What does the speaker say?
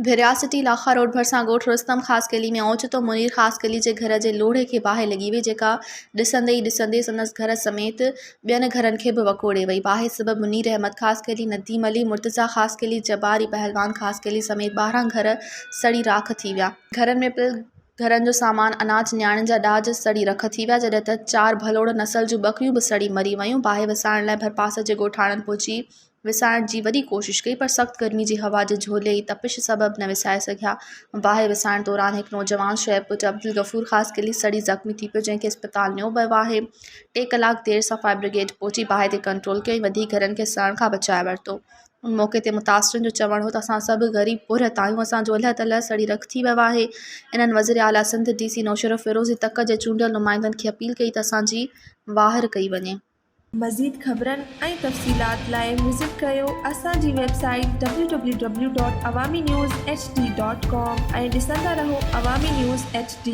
भिरियासिटी लाखा road भरिसां ॻोठ रुस्तम ख़ासि गली में ओचितो मुनीर ख़ासि गली जे घर जे लोढ़े खे बाहि लॻी वई, जेका ॾिसंदे संदसि घर समेत ॿियनि घरनि खे बि वकोड़े वई। बाहि सबबि मुनीर अहमद ख़ासि गली, नदीम अली, मुर्तज़ा ख़ासि गली, जबारी पहलवान ख़ासि गली समेत 12 घर सड़ी राख थी विया। घरनि में पियल घरनि जो सामान, अनाज, नियाणियुनि जा ॾाज सड़ी रख थी विया, जॾहिं त 4 भलोड़ नस्ल जूं ॿकरियूं बि सड़ी मरी वयूं। बाहि विसाइण लाइ भरपास जे ॻोठाणनि पहुची विसाइण जी वॾी कोशिशि कई, पर सख़्त गर्मी जी हवा जे झोले ऐं तपिश सबबि न विसाए सघिया। बाहि विसाइण दौरान हिकु नौजवान शुएब पुट अब्दुल गफ़ूर ख़ासि गली सड़ी ज़ख़्मी थी पियो, जंहिंखे इस्पताल नियो वियो आहे। 2 कलाक देरि सां फायर ब्रिगेड पहुची बाहि ते कंट्रोल कयो ऐं वधीक घरनि खे सड़ण खां बचाए वरितो। उन मौक़े ते मुतासिरनि जो चवणु हो त असां सभु ग़रीब पुरहत आहियूं, असांजो अल्ह तल्ह सड़ी रख थी वियो आहे। इन्हनि वज़ीर आला सिंध DC नौशरफ़ फ़िरोज़ी तक जे चूंडियल नुमाइंदनि खे अपील कई त असांजी वाहिर कई वञे। मज़ीद ख़बरनि ऐं तफ़सीलात लाइ विज़िट कयो असांजी वेबसाइट www.awamiNewsHD.com ऐं ॾिसंदा रहो अवामी न्यूज़ HD।